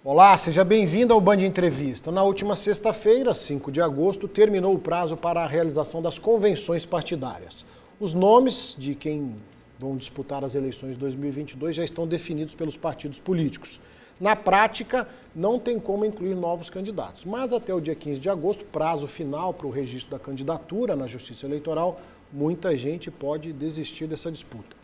Olá, seja bem-vindo ao Band Entrevista. Na última sexta-feira, 5 de agosto, terminou o prazo para a realização das convenções partidárias. Os nomes de quem vão disputar as eleições de 2022 já estão definidos pelos partidos políticos. Na prática, não tem como incluir novos candidatos, mas até o dia 15 de agosto, prazo final para o registro da candidatura na Justiça Eleitoral, muita gente pode desistir dessa disputa.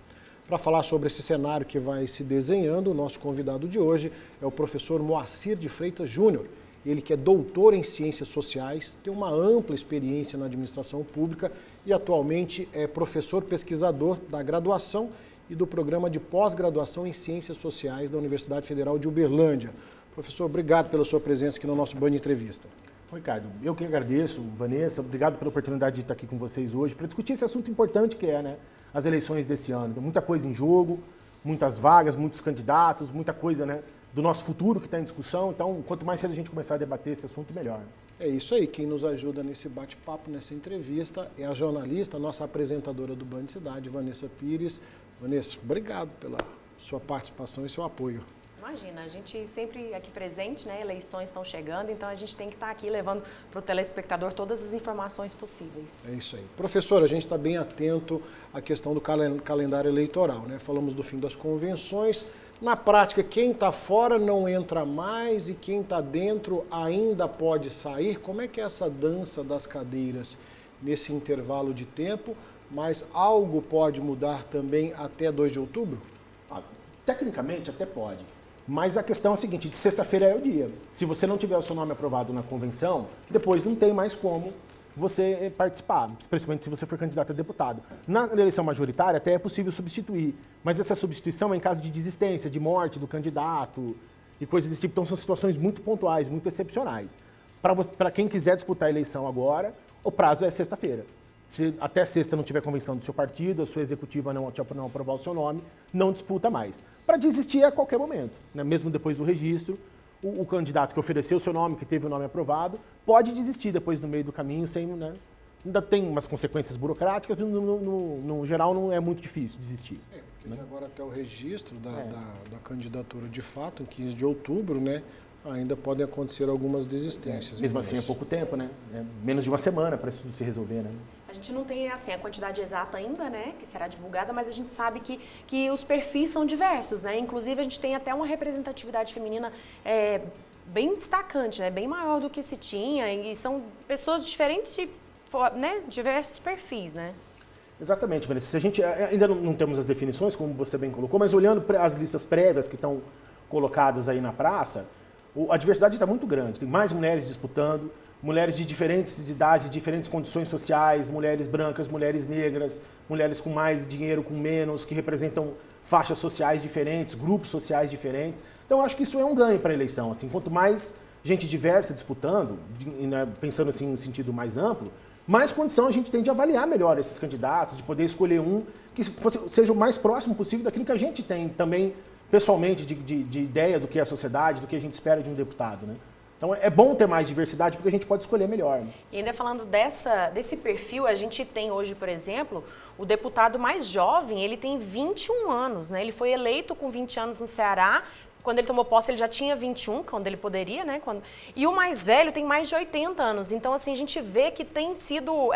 Para falar sobre esse cenário que vai se desenhando, o nosso convidado de hoje é o professor Moacir de Freitas Júnior. Ele que é doutor em Ciências Sociais, tem uma ampla experiência na administração pública e atualmente é professor pesquisador da graduação e do programa de pós-graduação em Ciências Sociais da Universidade Federal de Uberlândia. Professor, obrigado pela sua presença aqui no nosso Band Entrevista. Ricardo, eu que agradeço, Vanessa, obrigado pela oportunidade de estar aqui com vocês hoje para discutir esse assunto importante que é, as eleições desse ano. Tem muita coisa em jogo, muitas vagas, muitos candidatos, muita coisa, do nosso futuro que está em discussão. Então, quanto mais cedo a gente começar a debater esse assunto, melhor. É isso aí. Quem nos ajuda nesse bate-papo, nessa entrevista, é a jornalista, a nossa apresentadora do Band Cidade, Vanessa Pires. Vanessa, obrigado pela sua participação e seu apoio. Imagina, a gente sempre aqui presente, eleições estão chegando, então a gente tem que estar aqui levando para o telespectador todas as informações possíveis. É isso aí. Professor, a gente está bem atento à questão do calendário eleitoral, Falamos do fim das convenções. Na prática, quem está fora não entra mais e quem está dentro ainda pode sair. Como é que é essa dança das cadeiras nesse intervalo de tempo? Mas algo pode mudar também até 2 de outubro? Tecnicamente, até pode. Mas a questão é a seguinte, de sexta-feira é o dia. Se você não tiver o seu nome aprovado na convenção, depois não tem mais como você participar, especialmente se você for candidato a deputado. Na eleição majoritária até é possível substituir, mas essa substituição é em caso de desistência, de morte do candidato e coisas desse tipo. Então são situações muito pontuais, muito excepcionais. Para quem quiser disputar a eleição agora, o prazo é sexta-feira. Se até sexta não tiver convenção do seu partido, a sua executiva não aprovar o seu nome, não disputa mais. Para desistir a qualquer momento, mesmo depois do registro, o candidato que ofereceu o seu nome, que teve o nome aprovado, pode desistir depois no meio do caminho, sem, ainda tem umas consequências burocráticas, no geral não é muito difícil desistir. Porque agora até o registro da candidatura de fato, em 15 de outubro, ainda podem acontecer algumas desistências. Mesmo assim é pouco tempo, menos de uma semana para isso tudo se resolver, A gente não tem a quantidade exata ainda, que será divulgada, mas a gente sabe que os perfis são diversos, Inclusive a gente tem até uma representatividade feminina bem destacante, bem maior do que se tinha, e são pessoas diferentes, diversos perfis, Exatamente, Vanessa. Se a gente ainda não temos as definições, como você bem colocou, mas olhando para as listas prévias que estão colocadas aí na praça, a diversidade está muito grande. Tem mais mulheres disputando, mulheres de diferentes idades, de diferentes condições sociais, mulheres brancas, mulheres negras, mulheres com mais dinheiro, com menos, que representam faixas sociais diferentes, grupos sociais diferentes. Então, eu acho que isso é um ganho para a eleição. Quanto mais gente diversa disputando, pensando no sentido mais amplo, mais condição a gente tem de avaliar melhor esses candidatos, de poder escolher um que seja o mais próximo possível daquilo que a gente tem também pessoalmente de ideia do que é a sociedade, do que a gente espera de um deputado, Então é bom ter mais diversidade porque a gente pode escolher melhor. E ainda falando desse perfil, a gente tem hoje, por exemplo, o deputado mais jovem, ele tem 21 anos, Ele foi eleito com 20 anos no Ceará. Quando ele tomou posse, ele já tinha 21, quando ele poderia, E o mais velho tem mais de 80 anos. Então, a gente vê que tem sido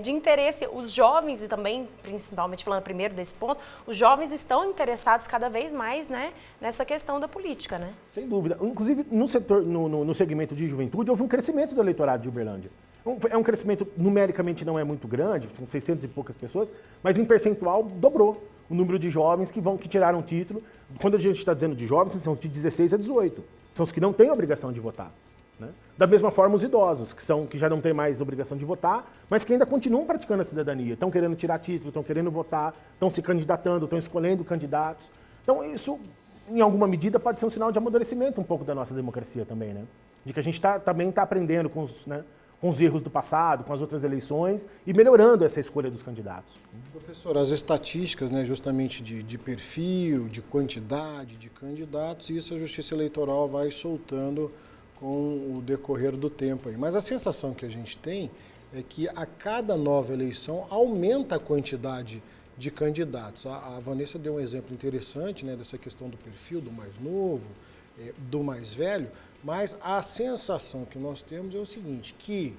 de interesse os jovens e também, principalmente falando primeiro desse ponto, os jovens estão interessados cada vez mais, nessa questão da política, Sem dúvida. Inclusive, no segmento de juventude, houve um crescimento do eleitorado de Uberlândia. É um crescimento, numericamente não é muito grande, são 600 e poucas pessoas, mas em percentual dobrou o número de jovens que tiraram o título. Quando a gente está dizendo de jovens, são os de 16 a 18. São os que não têm obrigação de votar. Da mesma forma, os idosos, que já não têm mais obrigação de votar, mas que ainda continuam praticando a cidadania. Estão querendo tirar título, estão querendo votar, estão se candidatando, estão escolhendo candidatos. Então, isso, em alguma medida, pode ser um sinal de amadurecimento um pouco da nossa democracia também, De que a gente também está aprendendo com os erros do passado, com as outras eleições e melhorando essa escolha dos candidatos. Professor, as estatísticas, justamente de perfil, de quantidade de candidatos, isso a Justiça Eleitoral vai soltando com o decorrer do tempo aí. Mas a sensação que a gente tem é que a cada nova eleição aumenta a quantidade de candidatos. A Vanessa deu um exemplo interessante, dessa questão do perfil do mais novo, do mais velho, mas a sensação que nós temos é o seguinte, que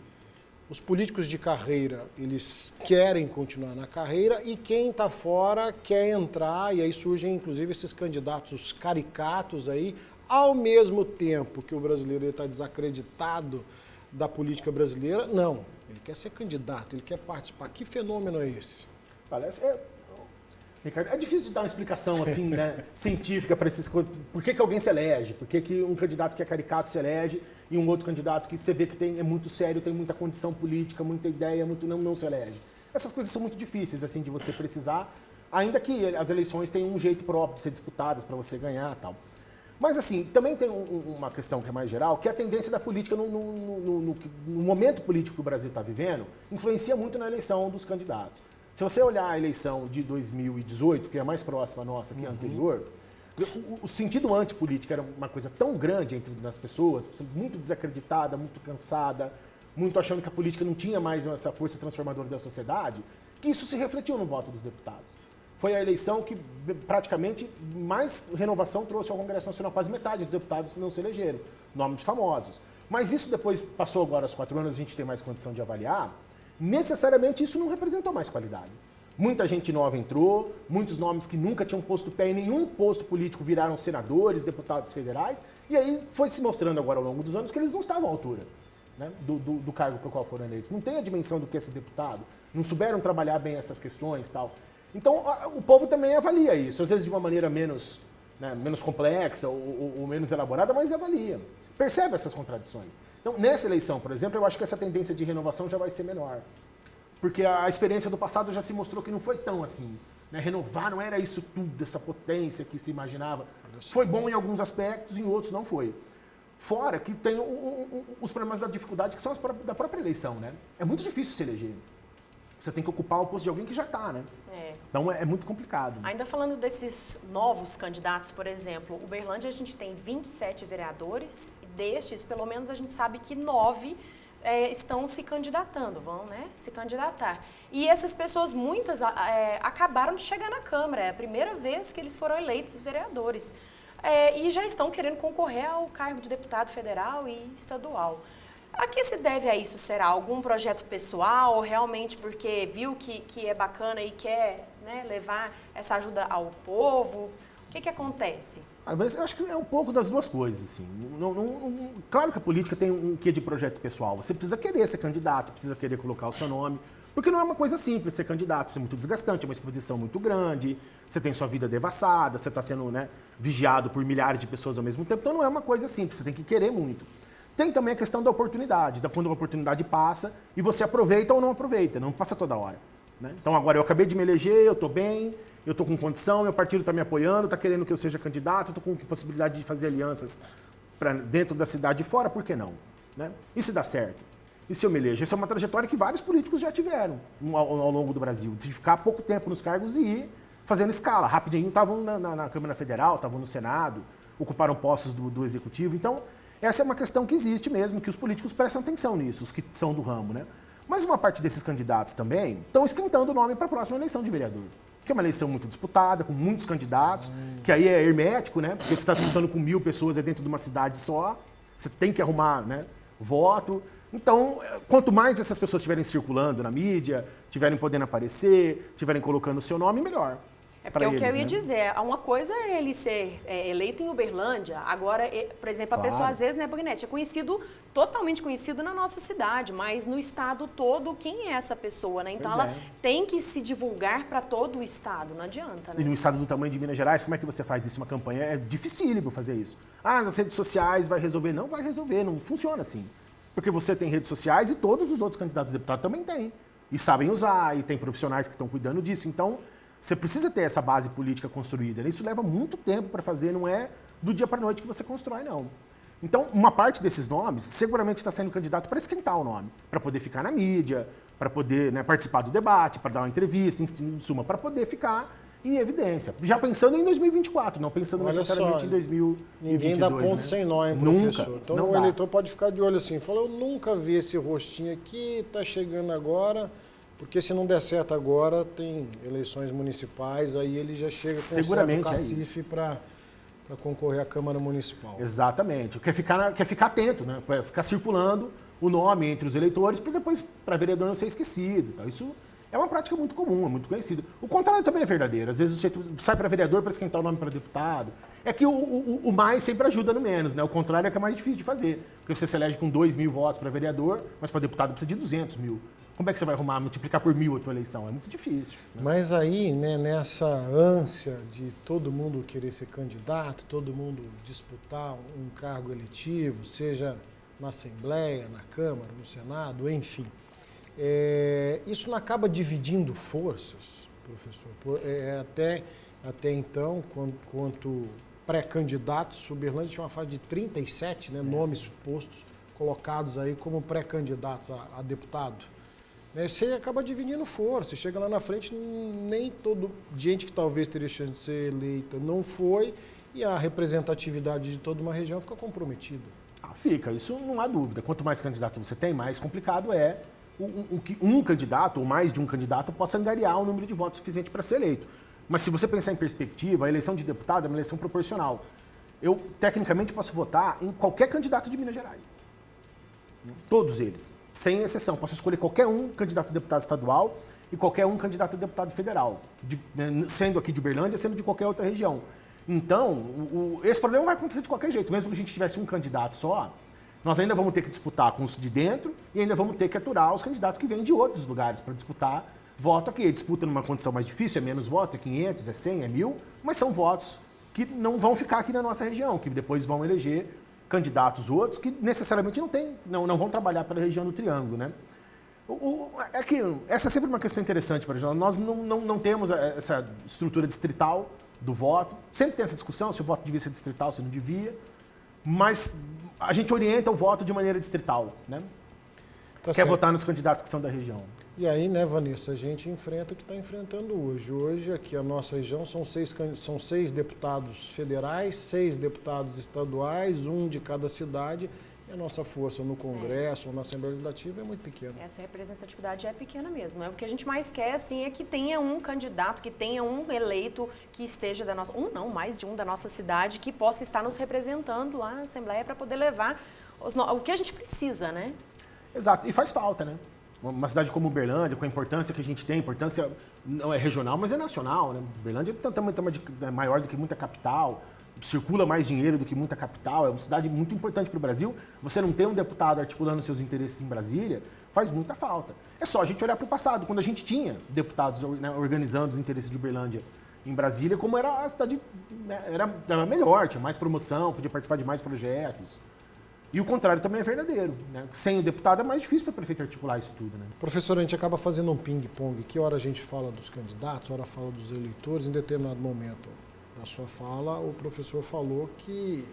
os políticos de carreira, eles querem continuar na carreira e quem está fora quer entrar, e aí surgem inclusive esses candidatos caricatos aí, ao mesmo tempo que o brasileiro está desacreditado da política brasileira, não, ele quer ser candidato, ele quer participar. Que fenômeno é esse? Parece, Ricardo, é difícil de dar uma explicação assim, né, científica para esses coisas. Por que alguém se elege? Por que um candidato que é caricato se elege e um outro candidato que você vê que é muito sério, tem muita condição política, muita ideia, não se elege? Essas coisas são muito difíceis assim de você precisar, ainda que as eleições tenham um jeito próprio de ser disputadas para você ganhar e tal. Mas assim, também tem uma questão que é mais geral, que é a tendência da política no momento político que o Brasil está vivendo, influencia muito na eleição dos candidatos. Se você olhar a eleição de 2018, que é a mais próxima nossa que a anterior, o sentido antipolítico era uma coisa tão grande entre as pessoas, muito desacreditada, muito cansada, muito achando que a política não tinha mais essa força transformadora da sociedade, que isso se refletiu no voto dos deputados. Foi a eleição que praticamente mais renovação trouxe ao Congresso Nacional, quase metade dos deputados não se elegeram, nomes famosos. Mas isso depois passou agora aos 4 anos, a gente tem mais condição de avaliar. Necessariamente isso não representou mais qualidade. Muita gente nova entrou, muitos nomes que nunca tinham posto pé em nenhum posto político viraram senadores, deputados federais, e aí foi se mostrando agora ao longo dos anos que eles não estavam à altura, né, do cargo para o qual foram eleitos. Não tem a dimensão do que é ser deputado, não souberam trabalhar bem essas questões e tal. Então o povo também avalia isso, às vezes de uma maneira menos complexa ou menos elaborada, mas avalia. Percebe essas contradições. Então, nessa eleição, por exemplo, eu acho que essa tendência de renovação já vai ser menor. Porque a experiência do passado já se mostrou que não foi tão assim. Né? Renovar não era isso tudo, essa potência que se imaginava. Foi bom em alguns aspectos, em outros não foi. Fora que tem os problemas da dificuldade, que são da própria eleição. Né? É muito difícil se eleger. Você tem que ocupar o posto de alguém que já está, né? Então é muito complicado. Ainda falando desses novos candidatos, por exemplo, Uberlândia a gente tem 27 vereadores e destes, pelo menos a gente sabe que 9 estão se candidatando, vão se candidatar. E essas pessoas, muitas, acabaram de chegar na Câmara, é a primeira vez que eles foram eleitos vereadores. E já estão querendo concorrer ao cargo de deputado federal e estadual. A que se deve a isso? Será algum projeto pessoal ou realmente porque viu que é bacana e quer levar essa ajuda ao povo? O que acontece? Eu acho que é um pouco das duas coisas. Assim. Claro que a política tem um quê de projeto pessoal. Você precisa querer ser candidato, precisa querer colocar o seu nome. Porque não é uma coisa simples ser candidato, isso é muito desgastante, é uma exposição muito grande, você tem sua vida devassada, você está sendo vigiado por milhares de pessoas ao mesmo tempo. Então não é uma coisa simples, você tem que querer muito. Tem também a questão da oportunidade, quando a oportunidade passa e você aproveita ou não aproveita, não passa toda hora. Né? Então agora eu acabei de me eleger, eu estou bem, eu estou com condição, meu partido está me apoiando, está querendo que eu seja candidato, estou com possibilidade de fazer alianças dentro da cidade e fora, por que não? Né? E se dá certo? E se eu me elejo? Essa é uma trajetória que vários políticos já tiveram ao longo do Brasil, de ficar pouco tempo nos cargos e ir fazendo escala. Rapidinho estavam na Câmara Federal, estavam no Senado, ocuparam postos do Executivo. Então, essa é uma questão que existe mesmo, que os políticos prestam atenção nisso, os que são do ramo, né? Mas uma parte desses candidatos também estão esquentando o nome para a próxima eleição de vereador. Que é uma eleição muito disputada, com muitos candidatos, que aí é hermético, né? Porque você está disputando com 1000 pessoas dentro de uma cidade só, você tem que arrumar voto. Então, quanto mais essas pessoas estiverem circulando na mídia, estiverem podendo aparecer, estiverem colocando o seu nome, melhor. É porque o que eu ia dizer, uma coisa é ele ser eleito em Uberlândia, agora, por exemplo, a pessoa às vezes, Bognete, totalmente conhecido na nossa cidade, mas no estado todo, quem é essa pessoa, né? Então ela tem que se divulgar para todo o estado, não adianta, né? E no estado do tamanho de Minas Gerais, como é que você faz isso? Uma campanha é dificílimo fazer isso. Nas redes sociais vai resolver? Não vai resolver, não funciona assim. Porque você tem redes sociais e todos os outros candidatos a deputado também têm. E sabem usar, e tem profissionais que estão cuidando disso. Então, você precisa ter essa base política construída. Isso leva muito tempo para fazer, não é do dia para a noite que você constrói, não. Então, uma parte desses nomes seguramente está sendo candidato para esquentar o nome, para poder ficar na mídia, para poder participar do debate, para dar uma entrevista, em suma, para poder ficar em evidência. Já pensando em 2024, não pensando necessariamente em 2022. Ninguém dá ponto sem nó, hein, professor? Nunca, então o eleitor pode ficar de olho assim, fala, eu nunca vi esse rostinho aqui, está chegando agora, porque se não der certo agora, tem eleições municipais, aí ele já chega com um certo cacife para concorrer à Câmara Municipal. Exatamente. Quer ficar atento, né? Ficar circulando o nome entre os eleitores para depois, para vereador não ser esquecido. Então, isso é uma prática muito comum, é muito conhecida. O contrário também é verdadeiro. Às vezes você sai para vereador para esquentar o nome para deputado. É que o mais sempre ajuda no menos, né? O contrário é que é mais difícil de fazer. Porque você se elege com 2.000 votos para vereador, mas para deputado precisa de 200.000. Como é que você vai arrumar, multiplicar por 1.000 a tua eleição? É muito difícil. Né? Mas aí, né, nessa ânsia de todo mundo querer ser candidato, todo mundo disputar um cargo eletivo, seja na Assembleia, na Câmara, no Senado, enfim, isso não acaba dividindo forças, professor? Até então, quanto pré-candidatos, Uberlândia tinha uma fase de 37 nomes supostos colocados aí como pré-candidatos a deputado. Você acaba dividindo força, chega lá na frente, nem todo gente que talvez teria chance de ser eleita não foi, e a representatividade de toda uma região fica comprometida. Fica, isso não há dúvida. Quanto mais candidatos você tem, mais complicado é que um candidato, ou mais de um candidato, possa angariar um número de votos suficiente para ser eleito. Mas se você pensar em perspectiva, a eleição de deputado é uma eleição proporcional. Eu, tecnicamente, posso votar em qualquer candidato de Minas Gerais. Todos eles. Sem exceção, posso escolher qualquer um candidato a deputado estadual e qualquer um candidato a deputado federal, sendo aqui de Uberlândia, sendo de qualquer outra região. Então, esse problema vai acontecer de qualquer jeito. Mesmo que a gente tivesse um candidato só, nós ainda vamos ter que disputar com os de dentro e ainda vamos ter que aturar os candidatos que vêm de outros lugares para disputar voto aqui. Disputa numa condição mais difícil, é menos voto, é 500, é 100, é 1.000, mas são votos que não vão ficar aqui na nossa região, que depois vão eleger candidatos outros que necessariamente não vão trabalhar pela região do Triângulo, né? É que essa é sempre uma questão interessante para nós. Nós não temos essa estrutura distrital do voto. Sempre tem essa discussão se o voto devia ser distrital, se não devia. Mas a gente orienta o voto de maneira distrital, né? Quer certo. votar nos candidatos que são da região. E aí, né, Vanessa, a gente enfrenta o que está enfrentando hoje. Hoje, aqui a nossa região, são seis deputados federais, 6 deputados estaduais, um de cada cidade. E a nossa força no Congresso ou na Assembleia Legislativa é muito pequena. Essa representatividade é pequena mesmo. O que a gente mais quer, assim, é que tenha um candidato, que tenha um eleito que esteja da nossa... mais de um da nossa cidade, que possa estar nos representando lá na Assembleia para poder levar o que a gente precisa, né? Exato. E faz falta, né? Uma cidade como Uberlândia, com a importância que a gente tem, importância não é regional, mas é nacional, né? Uberlândia é maior do que muita capital, circula mais dinheiro do que muita capital, é uma cidade muito importante para o Brasil. Você não ter um deputado articulando seus interesses em Brasília faz muita falta. É só a gente olhar para o passado, quando a gente tinha deputados, né, organizando os interesses de Uberlândia em Brasília, como era a cidade, era melhor, tinha mais promoção, podia participar de mais projetos. E o contrário também é verdadeiro, né? Sem o deputado é mais difícil para o prefeito articular isso tudo, né? Professor, a gente acaba fazendo um ping-pong. Que hora a gente fala dos candidatos, hora fala dos eleitores. Em determinado momento da sua fala, o professor falou que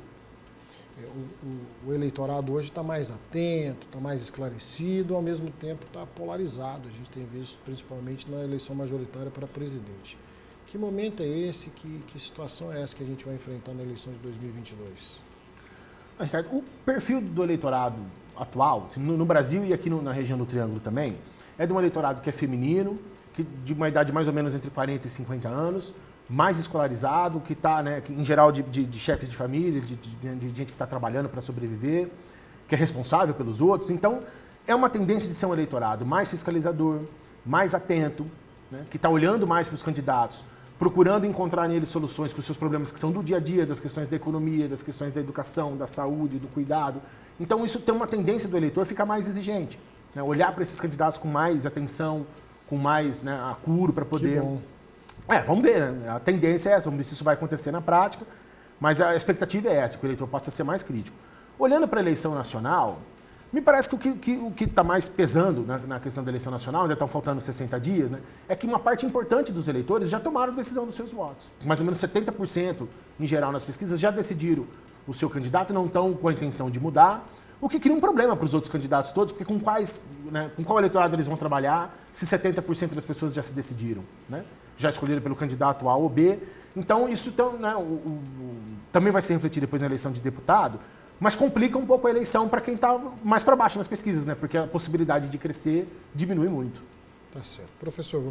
o eleitorado hoje está mais atento, está mais esclarecido, ao mesmo tempo está polarizado. A gente tem visto principalmente na eleição majoritária para presidente. Que momento é esse? Que situação é essa que a gente vai enfrentar na eleição de 2022? Ricardo, o perfil do eleitorado atual, no Brasil e aqui na região do Triângulo também, é de um eleitorado que é feminino, de uma idade mais ou menos entre 40 e 50 anos, mais escolarizado, que está, né, em geral, de chefes de família, de gente que está trabalhando para sobreviver, que é responsável pelos outros. Então, é uma tendência de ser um eleitorado mais fiscalizador, mais atento, né, que está olhando mais para os candidatos, procurando encontrar neles soluções para os seus problemas que são do dia a dia, das questões da economia, das questões da educação, da saúde, do cuidado. Então, isso tem uma tendência do eleitor ficar mais exigente, né? Olhar para esses candidatos com mais atenção, com mais, né, acuro para poder... Que bom. Vamos ver, né? A tendência é essa, vamos ver se isso vai acontecer na prática, mas a expectativa é essa, que o eleitor possa ser mais crítico. Olhando para a eleição nacional, me parece que o que está mais pesando, né, na questão da eleição nacional, ainda estão faltando 60 dias, né, é que uma parte importante dos eleitores já tomaram a decisão dos seus votos. Mais ou menos 70%, em geral, nas pesquisas, já decidiram o seu candidato e não estão com a intenção de mudar, o que cria um problema para os outros candidatos todos, porque com qual eleitorado eles vão trabalhar se 70% das pessoas já se decidiram, né? Já escolheram pelo candidato A ou B. Então, isso né, também vai ser refletido depois na eleição de deputado, mas complica um pouco a eleição para quem está mais para baixo nas pesquisas, né? Porque a possibilidade de crescer diminui muito. Tá certo. Professor,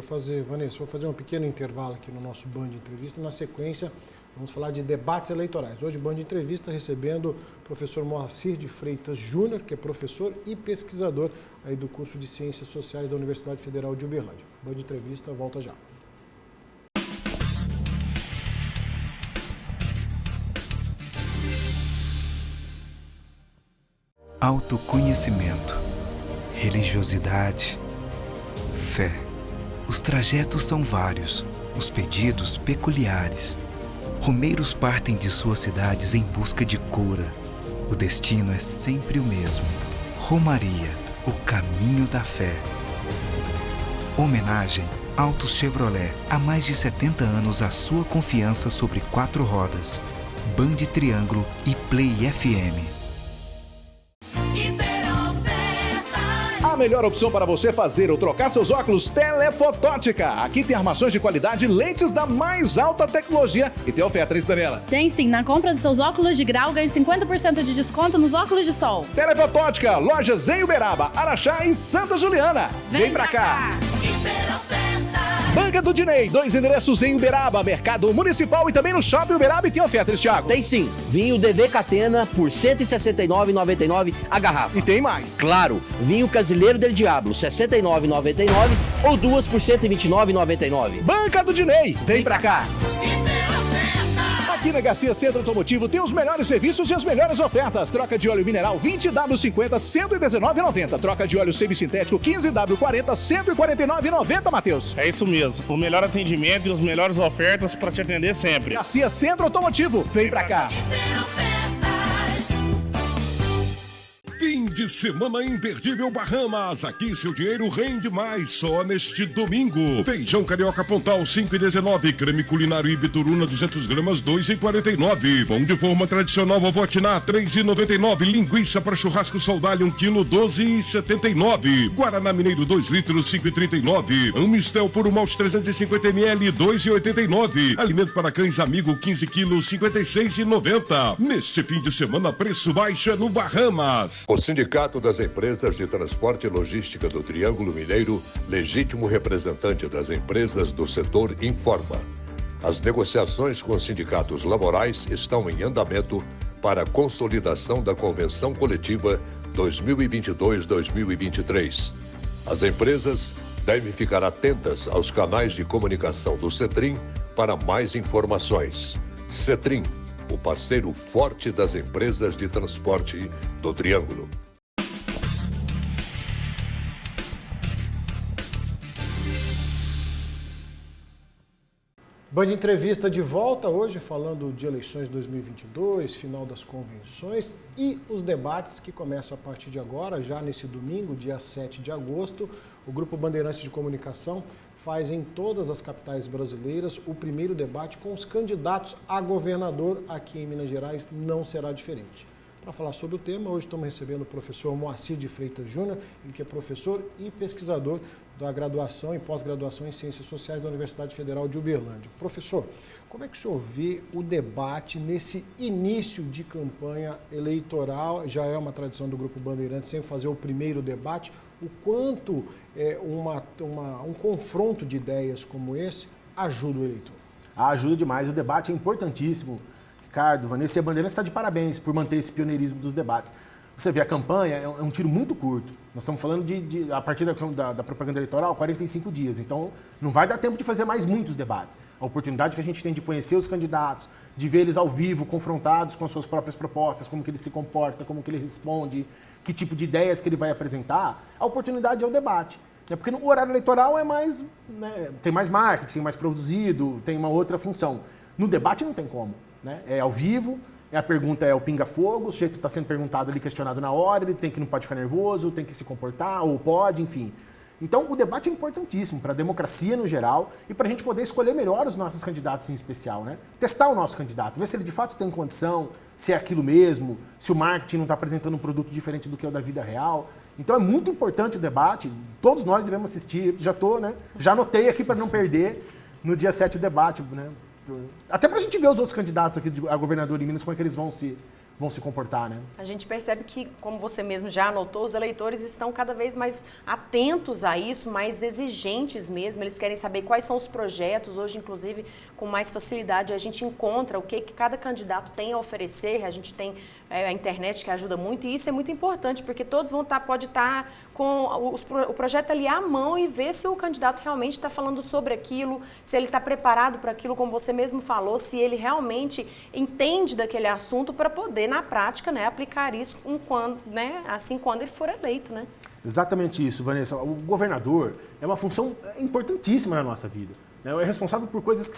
Vanessa, vou fazer um pequeno intervalo aqui no nosso Band Entrevista. Na sequência, vamos falar de debates eleitorais. Hoje, Band Entrevista recebendo o professor Moacir de Freitas Júnior, que é professor e pesquisador aí do curso de Ciências Sociais da Universidade Federal de Uberlândia. Band Entrevista, volta já. Autoconhecimento, religiosidade, fé. Os trajetos são vários, os pedidos peculiares. Romeiros partem de suas cidades em busca de cura. O destino é sempre o mesmo. Romaria, o caminho da fé. Homenagem Autos Chevrolet. Há mais de 70 anos a sua confiança sobre 4 rodas. Band Triângulo e Play FM. A melhor opção para você fazer ou trocar seus óculos, Telefotótica. Aqui tem armações de qualidade, lentes da mais alta tecnologia e tem oferta, hein, Daniela? Tem sim, na compra de seus óculos de grau, ganhe 50% de desconto nos óculos de sol. Telefotótica, lojas em Uberaba, Araxá e Santa Juliana. Vem pra cá! Banca do Dinei, 2 endereços em Uberaba, Mercado Municipal e também no Shopping Uberaba. E tem ofertas, Thiago? Tem sim. Vinho DV Catena por R$ 169,99 a garrafa. E tem mais. Claro, vinho Casileiro del Diablo, R$ 69,99 ou 2 por R$ 129,99. Banca do Dinei, vem pra cá! Aqui na Garcia Centro Automotivo tem os melhores serviços e as melhores ofertas. Troca de óleo mineral 20W50, R$ 119,90. Troca de óleo semissintético 15W40, R$ 149,90, Matheus. É isso mesmo. O melhor atendimento e as melhores ofertas para te atender sempre. Garcia Centro Automotivo, vem pra cá. Fim de semana imperdível Bahamas. Aqui seu dinheiro rende mais só neste domingo. Feijão carioca Pontal 5,19. Creme culinário Ibituruna 200 gramas 2,49. Pão de forma tradicional Vovó Tiná 3,99. Linguiça para churrasco Saudade 1 kg 12,79. Guaraná Mineiro 2 litros 5,39. Amistel Puro Malte 350 ml 2,89. Alimento para cães Amigo 15 kg 56,90. Neste fim de semana preço baixa no Bahamas. O Sindicato das Empresas de Transporte e Logística do Triângulo Mineiro, legítimo representante das empresas do setor, informa. As negociações com os sindicatos laborais estão em andamento para a consolidação da Convenção Coletiva 2022-2023. As empresas devem ficar atentas aos canais de comunicação do CETRIM para mais informações. CETRIM, o parceiro forte das empresas de transporte do Triângulo. Band Entrevista de volta hoje, falando de eleições 2022, final das convenções e os debates que começam a partir de agora, já nesse domingo, dia 7 de agosto. O Grupo Bandeirantes de Comunicação faz em todas as capitais brasileiras o primeiro debate com os candidatos a governador. Aqui em Minas Gerais não será diferente. Para falar sobre o tema, hoje estamos recebendo o professor Moacir de Freitas Júnior, ele que é professor e pesquisador da graduação e pós-graduação em Ciências Sociais da Universidade Federal de Uberlândia. Professor, como é que o senhor vê o debate nesse início de campanha eleitoral? Já é uma tradição do Grupo Bandeirantes sempre fazer o primeiro debate. O quanto um confronto de ideias como esse ajuda o eleitor? Ajuda demais. O debate é importantíssimo. Ricardo, Vanessa e a Bandeirantes está de parabéns por manter esse pioneirismo dos debates. Você vê, a campanha é um tiro muito curto. Nós estamos falando a partir da propaganda eleitoral, 45 dias. Então, não vai dar tempo de fazer mais muitos debates. A oportunidade que a gente tem de conhecer os candidatos, de ver eles ao vivo, confrontados com as suas próprias propostas, como que ele se comporta, como que ele responde, que tipo de ideias que ele vai apresentar, a oportunidade é o debate. Porque no horário eleitoral é mais, tem mais marketing, mais produzido, tem uma outra função. No debate não tem como. É ao vivo, a pergunta é o pinga-fogo, o sujeito está sendo perguntado ali, questionado na hora, ele não pode ficar nervoso, tem que se comportar, ou pode, enfim. Então, o debate é importantíssimo para a democracia no geral e para a gente poder escolher melhor os nossos candidatos em especial, Testar o nosso candidato, ver se ele de fato tem condição, se é aquilo mesmo, se o marketing não está apresentando um produto diferente do que é o da vida real. Então, é muito importante o debate, todos nós devemos assistir, já anotei aqui para não perder no dia 7 o debate, Até para a gente ver os outros candidatos aqui a governador de Minas, como é que eles vão se vão se comportar, né? A gente percebe que, como você mesmo já anotou, os eleitores estão cada vez mais atentos a isso, mais exigentes mesmo. Eles querem saber quais são os projetos. Hoje, inclusive, com mais facilidade, a gente encontra o que cada candidato tem a oferecer. A gente tem a internet que ajuda muito e isso é muito importante, porque todos pode estar com o projeto ali à mão e ver se o candidato realmente está falando sobre aquilo, se ele está preparado para aquilo, como você mesmo falou, se ele realmente entende daquele assunto para poder, na prática, né, aplicar isso quando ele for eleito, né? Exatamente isso, Vanessa. O governador é uma função importantíssima na nossa vida, né? É responsável por coisas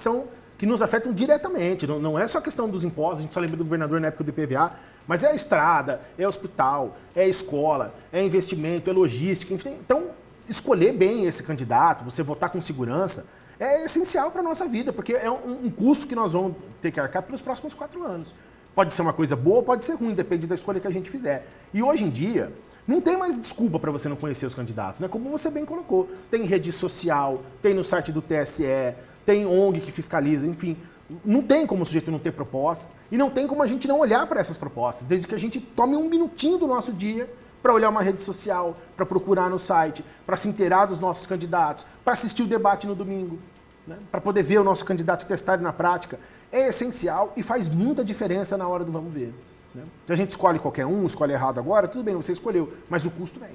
que nos afetam diretamente. Não é só a questão dos impostos, a gente só lembra do governador na época do IPVA, mas é a estrada, é hospital, é a escola, é investimento, é logística, enfim. Então, escolher bem esse candidato, você votar com segurança, é essencial para a nossa vida, porque é um custo que nós vamos ter que arcar pelos próximos 4 anos. Pode ser uma coisa boa, pode ser ruim, depende da escolha que a gente fizer. E hoje em dia, não tem mais desculpa para você não conhecer os candidatos, né? Como você bem colocou. Tem rede social, tem no site do TSE, tem ONG que fiscaliza, enfim. Não tem como o sujeito não ter propostas e não tem como a gente não olhar para essas propostas, desde que a gente tome um minutinho do nosso dia para olhar uma rede social, para procurar no site, para se inteirar dos nossos candidatos, para assistir o debate no domingo, né? Para poder ver o nosso candidato testar na prática. É essencial e faz muita diferença na hora do vamos ver, né? Se a gente escolhe qualquer um, escolhe errado agora, tudo bem, você escolheu, mas o custo vem,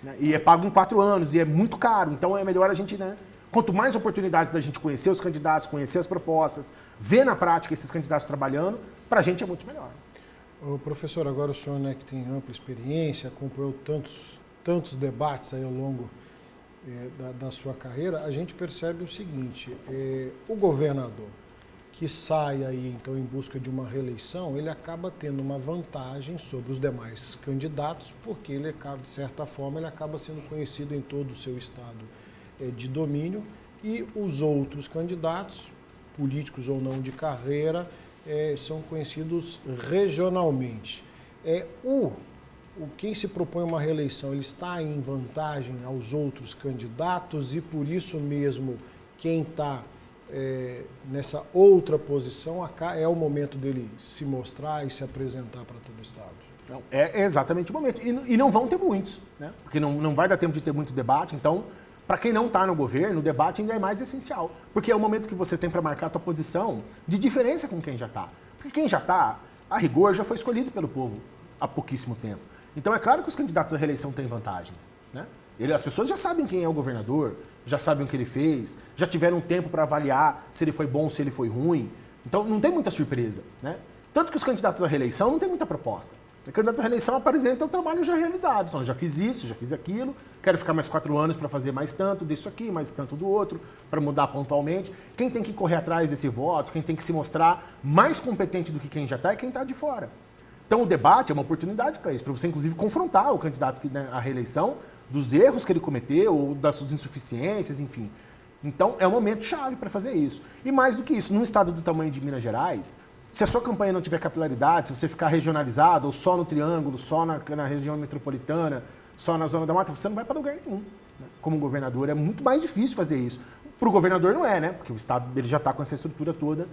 né? E é pago em 4 anos e é muito caro, então é melhor a gente, né? Quanto mais oportunidades da gente conhecer os candidatos, conhecer as propostas, ver na prática esses candidatos trabalhando, para a gente é muito melhor. Ô, professor, agora o senhor, né, que tem ampla experiência, acompanhou tantos debates aí ao longo da sua carreira, a gente percebe o seguinte, o governador que sai aí, então, em busca de uma reeleição, ele acaba tendo uma vantagem sobre os demais candidatos, porque ele acaba, de certa forma, ele acaba sendo conhecido em todo o seu estado de domínio, e os outros candidatos, políticos ou não de carreira, são conhecidos regionalmente. Quem se propõe uma reeleição, ele está em vantagem aos outros candidatos e, por isso mesmo, quem está nessa outra posição é o momento dele se mostrar e se apresentar para todo o estado. Não, é exatamente o momento. E não vão ter muitos, né? Porque não vai dar tempo de ter muito debate, então... Para quem não está no governo, o debate ainda é mais essencial, porque é o momento que você tem para marcar a tua posição de diferença com quem já está. Porque quem já está, a rigor, já foi escolhido pelo povo há pouquíssimo tempo. Então é claro que os candidatos à reeleição têm vantagens, né? As pessoas já sabem quem é o governador, já sabem o que ele fez, já tiveram tempo para avaliar se ele foi bom, se ele foi ruim. Então não tem muita surpresa, né? Tanto que os candidatos à reeleição não têm muita proposta. O candidato à reeleição apresenta o trabalho já realizado. Então, já fiz isso, já fiz aquilo, quero ficar mais 4 anos para fazer mais tanto disso aqui, mais tanto do outro, para mudar pontualmente. Quem tem que correr atrás desse voto, quem tem que se mostrar mais competente do que quem já está é quem está de fora. Então, o debate é uma oportunidade para isso, para você, inclusive, confrontar o candidato à reeleição dos erros que ele cometeu ou das suas insuficiências, enfim. Então, é um momento chave para fazer isso. E mais do que isso, num estado do tamanho de Minas Gerais... Se a sua campanha não tiver capilaridade, se você ficar regionalizado, ou só no Triângulo, só na região metropolitana, só na Zona da Mata, você não vai para lugar nenhum, né? Como governador, é muito mais difícil fazer isso. Para o governador não é, né? Porque o Estado ele já está com essa estrutura toda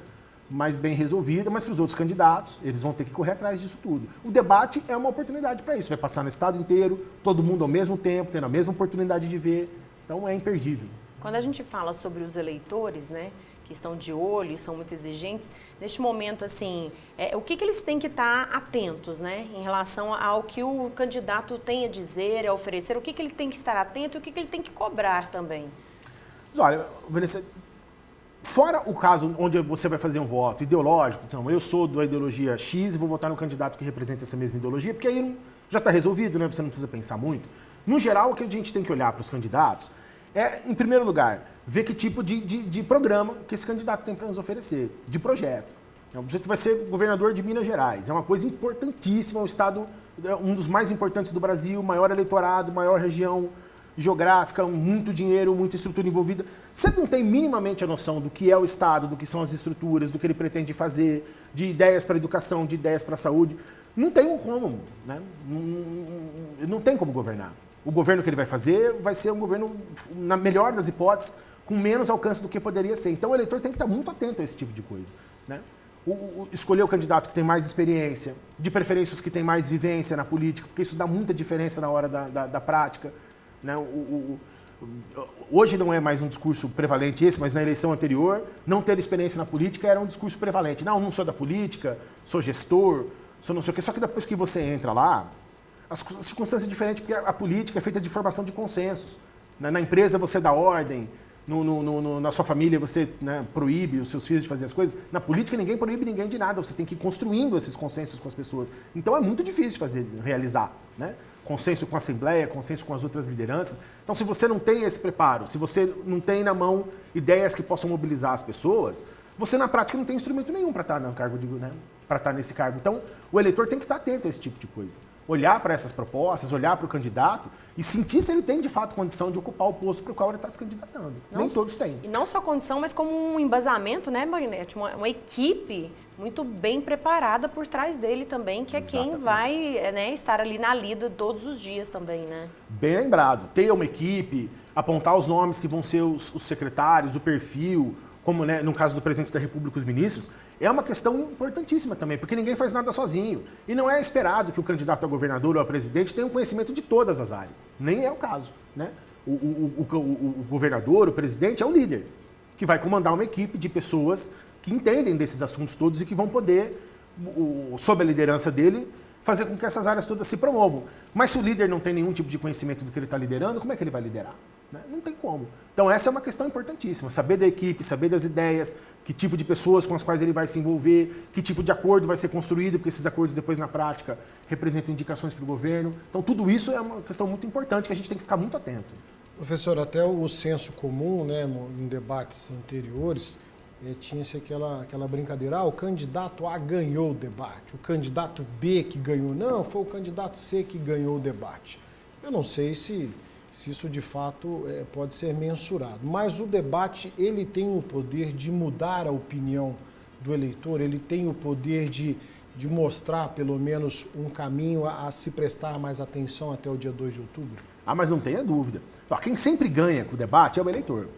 mais bem resolvida, mas para os outros candidatos, eles vão ter que correr atrás disso tudo. O debate é uma oportunidade para isso. Vai passar no Estado inteiro, todo mundo ao mesmo tempo, tendo a mesma oportunidade de ver. Então, é imperdível. Quando a gente fala sobre os eleitores, né, que estão de olho e são muito exigentes, neste momento, assim, o que eles têm que estar atentos, né, em relação ao que o candidato tem a dizer, a oferecer, o que ele tem que estar atento e o que ele tem que cobrar também? Mas olha, Vanessa, fora o caso onde você vai fazer um voto ideológico, então, eu sou da ideologia X e vou votar no candidato que representa essa mesma ideologia, porque aí já está resolvido, né, você não precisa pensar muito. No geral, o que a gente tem que olhar para os candidatos em primeiro lugar, ver que tipo de programa que esse candidato tem para nos oferecer, de projeto. Você vai ser governador de Minas Gerais, é uma coisa importantíssima, um estado, um dos mais importantes do Brasil, maior eleitorado, maior região geográfica, muito dinheiro, muita estrutura envolvida. Você não tem minimamente a noção do que é o estado, do que são as estruturas, do que ele pretende fazer, de ideias para a educação, de ideias para a saúde. Não tem como, né? Não tem como governar. O governo que ele vai fazer vai ser um governo, na melhor das hipóteses, com menos alcance do que poderia ser. Então o eleitor tem que estar muito atento a esse tipo de coisa, né? escolher o candidato que tem mais experiência, de preferência os que têm mais vivência na política, porque isso dá muita diferença na hora da prática. Né? Hoje não é mais um discurso prevalente esse, mas na eleição anterior, não ter experiência na política era um discurso prevalente. Não sou da política, sou gestor, sou não sei o quê. Só que depois que você entra lá, as circunstâncias são diferentes, porque a política é feita de formação de consensos. Na empresa você dá ordem, na sua família você, né, proíbe os seus filhos de fazer as coisas. Na política ninguém proíbe ninguém de nada, você tem que ir construindo esses consensos com as pessoas. Então é muito difícil realizar, né? Consenso com a Assembleia, consenso com as outras lideranças. Então, se você não tem esse preparo, se você não tem na mão ideias que possam mobilizar as pessoas, você na prática não tem instrumento nenhum para estar no cargo para estar nesse cargo. Então, o eleitor tem que estar atento a esse tipo de coisa. Olhar para essas propostas, olhar para o candidato e sentir se ele tem, de fato, condição de ocupar o posto para o qual ele está se candidatando. Nem todos têm. E não só condição, mas como um embasamento, né, Magnete? Uma equipe muito bem preparada por trás dele também, que é quem vai, né, estar ali na lida todos os dias também, né? Bem lembrado. Ter uma equipe, apontar os nomes que vão ser os secretários, o perfil, como, né, no caso do presidente da República, os ministros, é uma questão importantíssima também, porque ninguém faz nada sozinho. E não é esperado que o candidato a governador ou a presidente tenha um conhecimento de todas as áreas. Nem é o caso, né? O governador, o presidente, é o líder, que vai comandar uma equipe de pessoas que entendem desses assuntos todos e que vão poder, sob a liderança dele, fazer com que essas áreas todas se promovam. Mas se o líder não tem nenhum tipo de conhecimento do que ele está liderando, como é que ele vai liderar? Né? Não tem como. Então essa é uma questão importantíssima. Saber da equipe, saber das ideias, que tipo de pessoas com as quais ele vai se envolver, que tipo de acordo vai ser construído, porque esses acordos depois na prática representam indicações para o governo. Então tudo isso é uma questão muito importante que a gente tem que ficar muito atento. Professor, até o senso comum, né, em debates anteriores, tinha-se aquela brincadeira, o candidato A ganhou o debate, o candidato B que ganhou, não, foi o candidato C que ganhou o debate. Eu não sei se isso de fato pode ser mensurado, mas o debate ele tem o poder de mudar a opinião do eleitor, ele tem o poder de mostrar pelo menos um caminho a se prestar mais atenção até o dia 2 de outubro? Mas não tenha dúvida. Quem sempre ganha com o debate é o eleitor.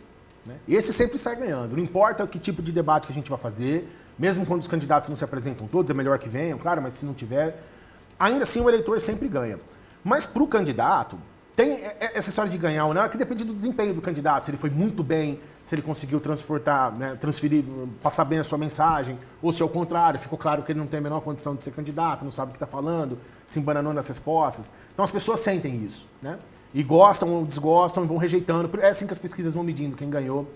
E esse sempre sai ganhando. Não importa que tipo de debate que a gente vai fazer, mesmo quando os candidatos não se apresentam todos, é melhor que venham, claro, mas se não tiver, ainda assim o eleitor sempre ganha. Mas para o candidato, tem essa história de ganhar ou não, é que depende do desempenho do candidato, se ele foi muito bem, se ele conseguiu transportar, né, transferir, passar bem a sua mensagem, ou se ao contrário, ficou claro que ele não tem a menor condição de ser candidato, não sabe o que está falando, se embananou nas respostas. Então as pessoas sentem isso, né? E gostam ou desgostam e vão rejeitando. É assim que as pesquisas vão medindo quem ganhou,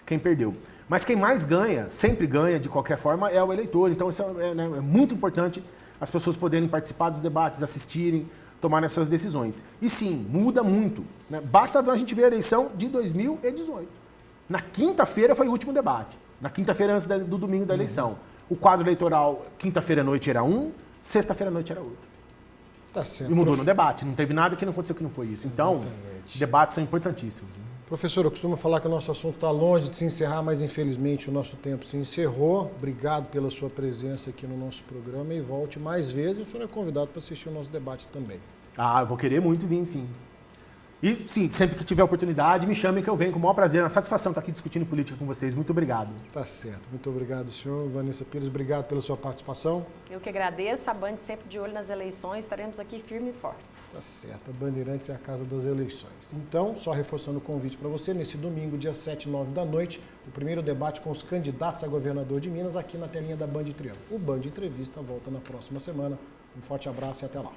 quem perdeu. Mas quem mais ganha, sempre ganha de qualquer forma, é o eleitor. Então isso é muito importante as pessoas poderem participar dos debates, assistirem, tomarem as suas decisões. E sim, muda muito. Né? Basta a gente ver a eleição de 2018. Na quinta-feira foi o último debate. Na quinta-feira antes do domingo da eleição. O quadro eleitoral, quinta-feira à noite era um, sexta-feira à noite era outro. Tá certo. E mudou no debate. Não teve nada que não aconteceu que não foi isso. Então, debates são importantíssimos. Professor, eu costumo falar que o nosso assunto está longe de se encerrar, mas infelizmente o nosso tempo se encerrou. Obrigado pela sua presença aqui no nosso programa e volte mais vezes. O senhor é convidado para assistir o nosso debate também. Eu vou querer muito vir, sim. E, sim, sempre que tiver oportunidade, me chamem que eu venho com o maior prazer. É uma satisfação estar aqui discutindo política com vocês. Muito obrigado. Tá certo. Muito obrigado, senhor. Vanessa Pires, obrigado pela sua participação. Eu que agradeço. A Band sempre de olho nas eleições. Estaremos aqui firmes e fortes. Tá certo. A Bandeirantes é a casa das eleições. Então, só reforçando o convite para você, nesse domingo, dia 7 e 9 da noite, o primeiro debate com os candidatos a governador de Minas aqui na telinha da Band Triângulo. O Band Entrevista volta na próxima semana. Um forte abraço e até lá.